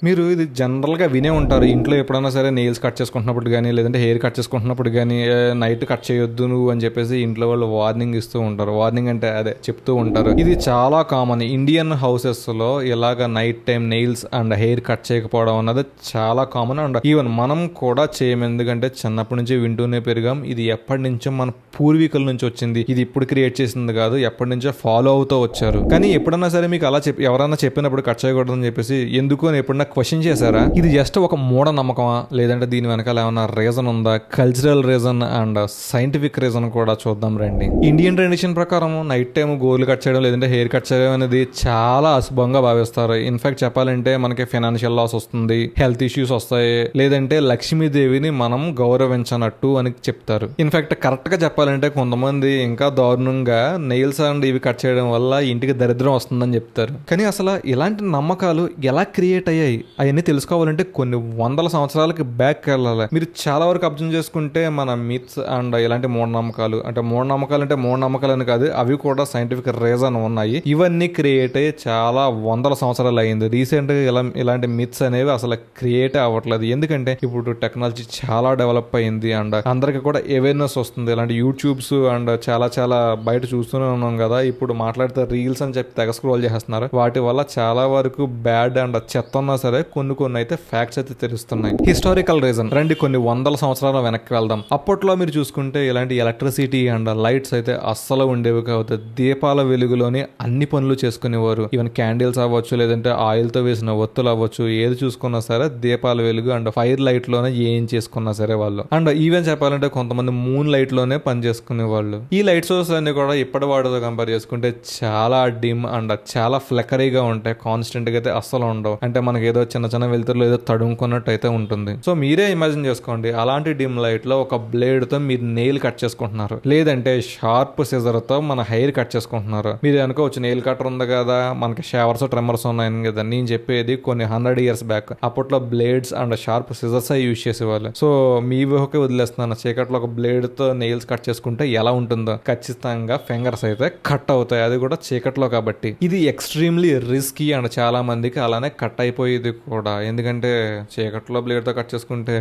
మీరు ఇది జనరల్‌గా వినే ఉంటారు. ఇంట్లో ఎప్పుడైనా సరే నెయిల్స్ కట్ చేసుకుంటున్నప్పుడు గానీ, లేదంటే హెయిర్ కట్ చేసుకుంటున్నప్పుడు గానీ, నైట్ కట్ చేయొద్దు నువ్వు అని చెప్పేసి ఇంట్లో వాళ్ళు వార్నింగ్ ఇస్తూ ఉంటారు. వార్నింగ్ అంటే అదే చెప్తూ ఉంటారు. ఇది చాలా కామన్. ఇండియన్ హౌసెస్‌లో ఇలాగ night time nails and hair cut చేయకపోవడం అన్నది చాలా కామన్. అండ్ ఈవెన్ మనం కూడా చేయము. ఎందుకంటే చిన్నప్పటి నుంచి వింటూనే పెరిగాం. ఇది ఎప్పటి నుంచో మన పూర్వీకుల నుంచి వచ్చింది. ఇది ఇప్పుడు క్రియేట్ చేసింది కాదు. ఎప్పటి నుంచో ఫాలో అవుతూ వచ్చారు. కానీ ఎప్పుడన్నా సరే మీకు అలా ఎవరైనా చెప్పినప్పుడు కట్ చేయకూడదని చెప్పేసి ఎందుకు అని ఎప్పుడన్నా క్వశ్చన్ చేశారా? ఇది జస్ట్ ఒక మూఢ నమ్మకమా, లేదంటే దీని వెనకాల ఏమైనా రీజన్ ఉందా? Cultural reason and scientific reason కూడా చూద్దాం రండి. ఇండియన్ ట్రెడిషన్ ప్రకారం నైట్ టైం గోర్లు కట్ చేయడం లేదంటే హెయిర్ కట్ చేయడం అనేది చాలా అశుభంగా భావిస్తారు. ఇన్ఫాక్ట్ చెప్పాలంటే మనకి ఫైనాన్షియల్ లాస్ వస్తుంది, హెల్త్ ఇష్యూస్ వస్తాయి, లేదంటే లక్ష్మీదేవిని మనం గౌరవించనట్టు అని చెప్తారు. ఇన్ఫాక్ట్ కరెక్ట్ గా చెప్పాలంటే కొంతమంది ఇంకా దారుణంగా నెయిల్స్ అండ్ ఇవి కట్ చేయడం వల్ల ఇంటికి దరిద్రం వస్తుందని చెప్తారు. కానీ అసలు ఇలాంటి నమ్మకాలు ఎలా క్రియేట్ అయ్యాయి అవన్నీ తెలుసుకోవాలంటే కొన్ని వందల సంవత్సరాలకి బ్యాక్ వెళ్ళాలి. మీరు చాలా వరకు అబ్జర్వ్ చేసుకుంటే మన మిత్స్ అండ్ ఇలాంటి మూఢనమ్మకాలు అంటే మూఢనమ్మకాలు అని కాదు, అవి కూడా సైంటిఫిక్ రీజన్ ఉన్నాయి. ఇవన్నీ క్రియేట్ అయ్యి చాలా వందల సంవత్సరాలు అయింది. రీసెంట్ గా ఇలాంటి మిత్స్ అనేవి అసలు క్రియేట్ అవ్వట్లేదు. ఎందుకంటే ఇప్పుడు టెక్నాలజీ చాలా డెవలప్ అయింది అండ్ అందరికి కూడా అవేర్నెస్ వస్తుంది. ఇలాంటి యూట్యూబ్స్ అండ్ చాలా బయట చూస్తూనే ఉన్నాం కదా. ఇప్పుడు మాట్లాడితే రీల్స్ అని చెప్పి తెగ స్క్రోల్ చేస్తున్నారు. వాటి వల్ల చాలా వరకు బ్యాడ్ అండ్ చెత్త ఉన్నా సరే కొన్ని అయితే ఫ్యాక్ట్స్ అయితే తెలుస్తున్నాయి. హిస్టారికల్ రీజన్ రండి, కొన్ని వందల సంవత్సరాల వెనక్కి వెళ్దాం. అప్పట్లో మీరు చూసుకుంటే ఇలాంటి ఎలక్ట్రిసిటీ అండ్ లైట్స్ అయితే అస్సలు ఉండేవి కాదు. దీపాల వెలుగులోనే అన్ని పనులు చేసుకునేవారు. ఈవెన్ క్యాండిల్స్ అవ్వచ్చు, లేదంటే ఆయిల్ తో వేసిన ఒత్తులు అవ్వచ్చు, ఏది చూసుకున్నా సరే దీపాల వెలుగు అండ్ ఫైర్ లైట్ లోనే ఏం చేసుకున్నా సరే వాళ్ళు. అండ్ ఈవెన్ చెప్పాలంటే కొంతమంది మూన్ లైట్ లోనే పని చేసుకునే వాళ్ళు. ఈ లైట్ సోర్స్ అన్ని కూడా ఇప్పటి వాటితో కంపేర్ చేసుకుంటే చాలా డిమ్ అండ్ చాలా ఫ్లెకరీగా ఉంటాయి. కాన్స్టెంట్ గా అయితే అస్సలు ఉండవు. అంటే మనకి ఏదో చిన్న వెలుతురులో ఏదో తడుముకున్నట్టు అయితే ఉంటుంది. సో మీరే ఇమాజిన్ చేసుకోండి, అలాంటి డిమ్ లైట్ లో ఒక బ్లేడ్ తో మీరు నెయిల్ కట్ చేసుకుంటున్నారు, లేదంటే షార్ప్ సిజర్ తో మన హెయిర్ కట్ చేసుకుంటున్నారు. మీరు అనుకోవచ్చు నెయిల్ కటర్ ఉంది కదా, మనకి షవర్స్ ట్రిమ్మర్స్ ఉన్నాయి కదా. నేను చెప్పేది కొన్ని 100 years బ్యాక్. అప్పట్లో blades and sharp scissors use చేసేవాళ్ళు. సో మీ ఊహకే వదిలేస్తున్నాను. చీకట్లో ఒక బ్లేడ్ తో నెయిల్స్ కట్ చేసుకుంటే ఎలా ఉంటుందో, ఖచ్చితంగా ఫింగర్స్ అయితే కట్ అవుతాయి. అది కూడా చీకట్లో కాబట్టి. ఇది ఎక్స్ట్రీమ్లీ రిస్కీ అండ్ చాలా మందికి అలానే కట్ అయిపోయేది కూడా. ఎందుకంటే చీకట్లో బ్లేడ్ తో కట్ చేసుకుంటే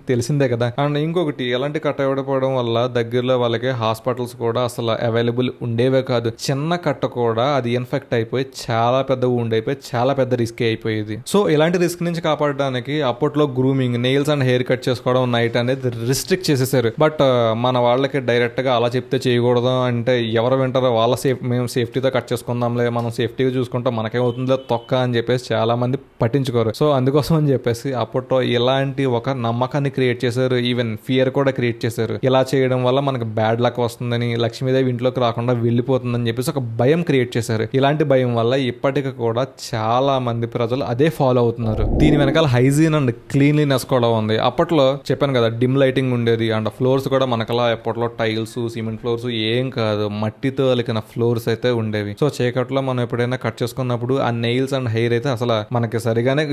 తెలిసిందే కదా. అండ్ ఇంకొకటి, ఎలాంటి కట్ అయిపోవడం వల్ల దగ్గరలో వాళ్ళకి హాస్పిటల్స్ కూడా అసలు అవైలబుల్ ఉండేవే కాదు. చిన్న కట్ట కూడా అది ఇన్ఫెక్ట్ అయిపోయి చాలా పెద్ద వూండ్ అయిపోయి చాలా పెద్ద రిస్క్ అయిపోయేది. సో ఇలాంటి రిస్క్ నుంచి కాపాడడానికి అప్పట్లో grooming, nails and hair cut చేసుకోవడం నైట్ అనేది రిస్ట్రిక్ట్ చేసేసారు. బట్ మన వాళ్ళకి డైరెక్ట్ గా అలా చెప్తే చేయకూడదు అంటే ఎవరు వింటారో, వాళ్ళ మేము సేఫ్టీతో కట్ చేసుకుందాంలే, మనం సేఫ్టీగా చూసుకుంటాం, మనకేమవుతుందో తొక్క అని చెప్పేసి చాలా మంది పట్టించుకోరు. సో అందుకోసం అని చెప్పేసి అప్పట్లో ఇలాంటి ఒక నమ్మకాన్ని క్రియేట్ చేశారు. ఈవెన్ ఫియర్ కూడా క్రియేట్ చేశారు. ఇలా చేయడం వల్ల మనకు బ్యాడ్ లక్ వస్తుందని, లక్ష్మీదేవి ఇంట్లోకి రాకుండా వెళ్ళిపోతుందని చెప్పేసి ఒక భయం క్రియేట్ చేశారు. ఇలాంటి భయం వల్ల ఇప్పటికి కూడా చాలా మంది ప్రజలు అదే ఫాలో అవుతున్నారు. దీని వెనకాల హైజీన్ అండ్ క్లీన్లీనెస్ కూడా ఉంది. అప్పట్లో చెప్పాను కదా, డిమ్ లైటింగ్ ఉండేది అండ్ ఫ్లోర్స్ కూడా మనకలా అప్పట్లో టైల్స్, సిమెంట్ ఫ్లోర్స్ ఏం కాదు, మట్టితో అలికిన ఫ్లోర్స్ అయితే ఉండేవి. సో చీకట్లో మనం ఎప్పుడైనా కట్ చేసుకున్నప్పుడు ఆ నెయిల్స్ అండ్ హెయిర్ అయితే అసలు మనకి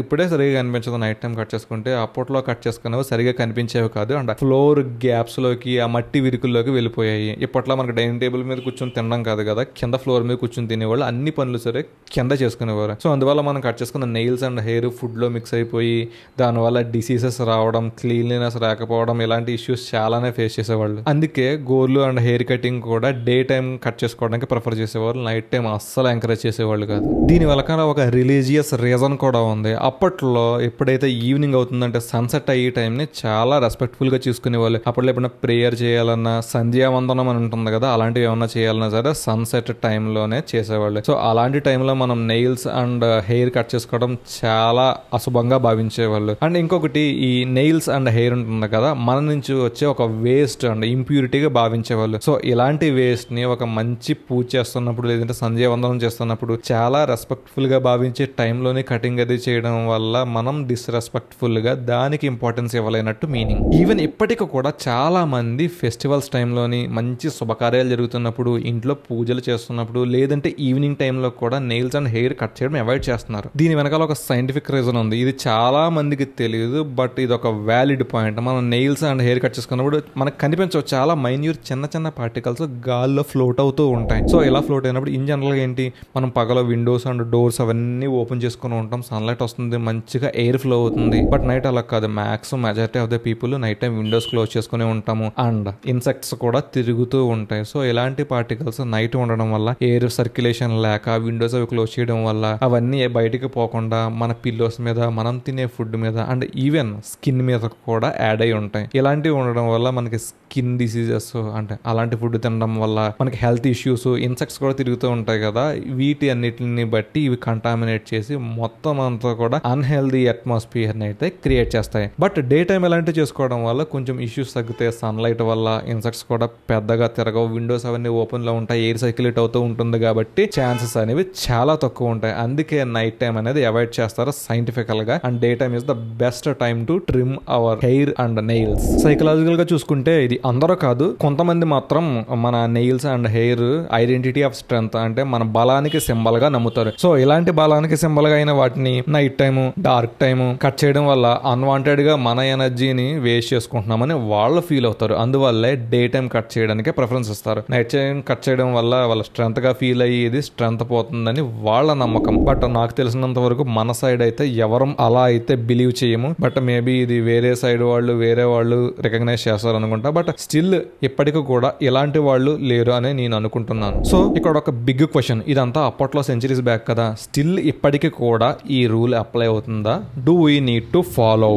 ఇప్పుడే సరిగా కనిపించదు. నైట్ టైం కట్ చేసుకుంటే అప్పట్లో కట్ చేసుకునేవి సరిగా కనిపించేవి కాదు. అండ్ ఫ్లోర్ గ్యాప్స్ లోకి, ఆ మట్టి విరుకుల్లోకి వెళ్ళిపోయాయి. ఇప్పట్లో మనకి డైనింగ్ టేబుల్ మీద కూర్చొని తినడం కాదు కదా, కింద ఫ్లోర్ మీద కూర్చొని తినేవాళ్ళు. అన్ని పనులు సరే కింద చేసుకునేవారు. సో అందువల్ల మనం కట్ చేసుకున్న నెయిల్స్ అండ్ హెయిర్ ఫుడ్ లో మిక్స్ అయిపోయి దానివల్ల డిసీజెస్ రావడం, క్లీన్లీనెస్ రాకపోవడం, ఇలాంటి ఇష్యూస్ చాలానే ఫేస్ చేసేవాళ్ళు. అందుకే గోర్లు అండ్ హెయిర్ కటింగ్ కూడా డే టైం కట్ చేసుకోవడానికి ప్రిఫర్ చేసేవాళ్ళు. నైట్ టైం అస్సలు ఎంకరేజ్ చేసేవాళ్ళు కాదు. దీని వల్ల ఒక రిలీజియస్ రీజన్ కూడా ఉంది. అప్పట్లో ఎప్పుడైతే ఈవినింగ్ అవుతుందంటే సన్సెట్ అయ్యే టైం ని చాలా రెస్పెక్ట్ఫుల్ గా చూసుకునేవాళ్ళు. అప్పట్లో ఎప్పుడైనా ప్రేయర్ చేయాలన్నా, సంధ్యావందనం అని ఉంటుంది కదా, అలాంటివి ఏమన్నా చేయాలన్నా సరే సన్సెట్ టైంలోనే చేసేవాళ్ళు. సో అలాంటి టైంలో మనం నెయిల్స్ అండ్ హెయిర్ కట్ చేసుకోవడం చాలా అశుభంగా భావించేవాళ్ళు. అండ్ ఇంకొకటి, ఈ నెయిల్స్ అండ్ హెయిర్ ఉంటుంది కదా, మన నుంచి వచ్చే ఒక వేస్ట్ అండ్ ఇంప్యూరిటీగా భావించేవాళ్ళు. సో ఇలాంటి వేస్ట్ ని ఒక మంచి పూజ చేస్తున్నప్పుడు, లేదంటే సంధ్యావందనం చేస్తున్నప్పుడు చాలా రెస్పెక్ట్ఫుల్ గా భావించే టైంలోనే కటింగ్ అది చేయడం వల్ల మనం డిస్రెస్పెక్ట్ఫుల్ గా దానికి ఇంపార్టెన్స్ ఇవ్వలేనట్టు మీనింగ్. ఈవెన్ ఇప్పటికి కూడా చాలా మంది ఫెస్టివల్స్ టైంలోని, మంచి శుభకార్యాలు జరుగుతున్నప్పుడు, ఇంట్లో పూజలు చేస్తున్నప్పుడు, లేదంటే ఈవినింగ్ టైంలో కూడా నెయిల్స్ అండ్ హెయిర్ కట్ చేయడం అవాయిడ్ చేస్తున్నారు. దీని వెనకాల ఒక సైంటిఫిక్ రీజన్ ఉంది. ఇది చాలా మందికి తెలియదు, బట్ ఇది ఒక వ్యాలిడ్ పాయింట్. మనం నెయిల్స్ అండ్ హెయిర్ కట్ చేసుకున్నప్పుడు మనకు కనిపించవు చాలా మైన్యూట్ చిన్న పార్టికల్స్ గాల్లో ఫ్లోట్ అవుతూ ఉంటాయి. సో ఇలా ఫ్లోట్ అయినప్పుడు ఇన్ జనరల్ గా ఏంటి, మనం పగల విండోస్ అండ్ డోర్స్ అవన్నీ ఓపెన్ చేసుకుని ఉంటాం, సన్లైట్ సన్లైట్ వస్తుంది, మంచిగా ఎయిర్ ఫ్లో అవుతుంది. బట్ నైట్ అలా కాదు. Maximum majority of the people night time Windows close చేసుకుని ఉంటాము అండ్ ఇన్సెక్ట్స్ కూడా తిరుగుతూ ఉంటాయి. సో ఇలాంటి పార్టికల్స్ నైట్ ఉండడం వల్ల ఎయిర్ సర్క్యులేషన్ లేక విండోస్ అవి క్లోజ్ చేయడం వల్ల అవన్నీ బయటికి పోకుండా మన పిల్లోస్ మీద, మనం తినే ఫుడ్ మీద అండ్ ఈవెన్ స్కిన్ మీద కూడా యాడ్ అయి ఉంటాయి. ఇలాంటివి ఉండడం వల్ల మనకి స్కిన్ డిసీజెస్ అంటే అలాంటి ఫుడ్ తినడం వల్ల మనకి హెల్త్ ఇష్యూస్, ఇన్సెక్ట్స్ కూడా తిరుగుతూ ఉంటాయి కదా, వీటి అన్నిటిని బట్టి ఇవి కంటామినేట్ చేసి మొత్తం అంతా కూడా అన్హెల్దీ అట్మాస్ఫియర్ ని అయితే క్రియేట్ చేస్తాయి. బట్ డే టైం ఇలాంటివి చేసుకోవడం వల్ల కొంచెం ఇష్యూస్ తగ్గుతాయి. సన్లైట్ వల్ల ఇన్సెక్ట్స్ కూడా పెద్దగా తిరగవు, విండోస్ అవన్నీ ఓపెన్ లో ఉంటాయి, ఎయిర్ సర్క్యులేట్ అవుతూ ఉంటుంది కాబట్టి ఛాన్సెస్ అనేవి చాలా తక్కువ ఉంటాయి. అందుకే నైట్ టైం అనేది అవాయిడ్ చేస్తారు సైంటిఫికల్ గా. And day time is the best time to trim hour hair and nails. Psychological గా చూసుకుంటే ఇది అందరూ కాదు, కొంతమంది మాత్రం మన nails and hair identity of strength అంటే మన బలానికి సింబల్ గా నమ్ముతారు. సో ఇలాంటి బలానికి సింబల్ గా అయిన వాటిని night time, dark time cut చేయడం వల్ల అన్వాంటెడ్ గా మన ఎనర్జీని వేస్ట్ చేసుకుంటున్నామని వాళ్ళు ఫీల్ అవుతారు. అందువల్లే డే టైం కట్ చేయడానికి ప్రిఫరెన్స్ ఇస్తారు. నైట్ టైం కట్ చేయడం వల్ల వాళ్ళ స్ట్రెంత్ గా ఫీల్ అయ్యి ఇది స్ట్రెంత్ పోతుందని వాళ్ళ నమ్మకం. బట్ నాకు తెలిసినంత వరకు మన సైడ్ అయితే ఎవరం అలా అయితే బిలీవ్ చేయము. బట్ మేబీ ఇది వేరే సైడ్ వాళ్ళు, వేరే వాళ్ళు రికగ్నైజ్ చేస్తారు అనుకుంటా. బట్ స్టిల్ ఇప్పటికీ కూడా ఇలాంటి వాళ్ళు లేరు అని నేను అనుకుంటున్నాను. సో ఇక్కడ ఒక బిగ్ క్వశ్చన్, ఇదంతా అప్పట్లో సెంచరీస్ బ్యాక్ కదా, స్టిల్ ఇప్పటికీ కూడా ఈ రూల్ అప్లై అవుతుందా? Do we need to follow?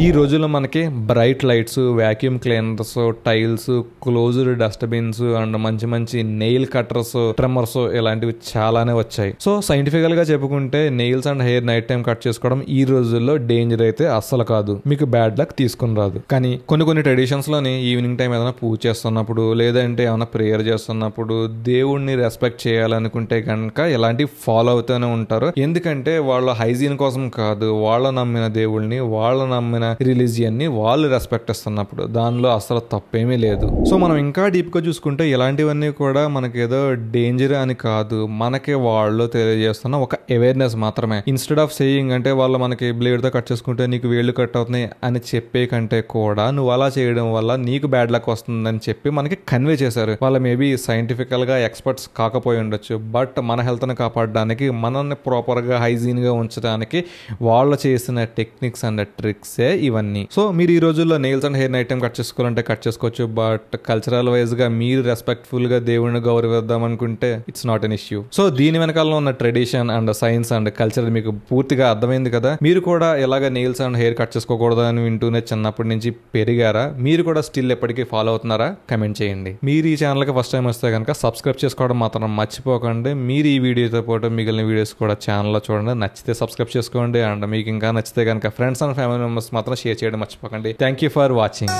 ఈ రోజుల్లో మనకి bright lights, vacuum cleaners, tiles, closed dustbins and మంచి మంచి నెయిల్ కట్టర్స్, ట్రిమ్మర్స్ ఇలాంటివి చాలానే వచ్చాయి. సో సైంటిఫికల్ గా చెప్పుకుంటే nails and hair night time cut చేసుకోవడం ఈ రోజుల్లో డేంజర్ అయితే అస్సలు కాదు, మీకు బ్యాడ్ లక్ తీసుకుని రాదు. కానీ కొన్ని ట్రెడిషన్స్ లోని ఈవినింగ్ టైం ఏదైనా పూజ చేస్తున్నప్పుడు లేదంటే ఏమైనా ప్రేయర్ చేస్తున్నప్పుడు దేవుణ్ణి రెస్పెక్ట్ చేయాలనుకుంటే కనుక ఇలాంటివి ఫాలో అవుతూనే ఉంటారు. ఎందుకంటే వాళ్ళ హైజీన్ కోసం కాదు, వాళ్ళ నమ్మిన దేవుళ్ళని, వాళ్ళ నమ్మిన రిలీజియన్ ని వాళ్ళు రెస్పెక్ట్ ఇస్తున్నప్పుడు దానిలో అసలు తప్పేమీ లేదు. సో మనం ఇంకా డీప్ గా చూసుకుంటే ఇలాంటివన్నీ కూడా మనకి ఏదో డేంజర్ అని కాదు, మనకి వాళ్ళు తెలియజేస్తున్న ఒక అవేర్నెస్ మాత్రమే. ఇన్స్టెడ్ ఆఫ్ సేయింగ్ అంటే వాళ్ళు మనకి బ్లేడ్ తో కట్ చేసుకుంటే నీకు వేళ్ళు కట్ అవుతున్నాయి అని చెప్పే కంటే కూడా నువ్వు అలా చేయడం వల్ల నీకు బ్యాడ్ లక్ వస్తుందని చెప్పి మనకి కన్వే చేశారు. వాళ్ళ మేబీ సైంటిఫికల్ గా ఎక్స్పర్ట్స్ కాకపోయి ఉండొచ్చు, బట్ మన హెల్త్ ని కాపాడడానికి, మనల్ని ప్రాపర్ గా హైజీన్ గా ఉంచడానికి వాళ్ళు చేసిన టెక్నిక్స్ అండ్ ట్రిక్సే ఇవన్నీ. సో మీరు ఈ రోజుల్లో nails and hair night time cut చేసుకోవాలంటే కట్ చేసుకోవచ్చు. బట్ కల్చరల్ వైజ్ గా మీరు రెస్పెక్ట్ఫుల్ గా దేవుడిని గౌరవిద్దాం అనుకుంటే it's not an issue. So దీని వెనకాల ఉన్న tradition and science and culture మీకు పూర్తిగా అర్థమైంది కదా. మీరు కూడా ఎలాగ నెయిల్స్ అండ్ హెయిర్ కట్ చేసుకోకూడదు అని వింటూనే చిన్నప్పటి నుంచి పెరిగారా? మీరు కూడా స్టిల్ ఎప్పటికీ ఫాలో అవుతున్నారా? కమెంట్ చేయండి. మీరు ఈ ఛానల్ కి ఫస్ట్ టైం వస్తే కనుక సబ్స్క్రైబ్ చేసుకోవడం మాత్రం మర్చిపోకండి. మీరు ఈ వీడియోతో పాటు మిగిలిన వీడియోస్ కూడా ఛానల్లో చూడండి. నచ్చితే సబ్స్క్రైబ్ చేసుకోండి అండ్ మీకు ఇంకా నచ్చితే కనుక ఫ్రెండ్స్ అండ్ ఫ్యామిలీ మెంబర్స్ మాత్రం షేర్ చేయడం మర్చిపోకండి. Thank you for watching.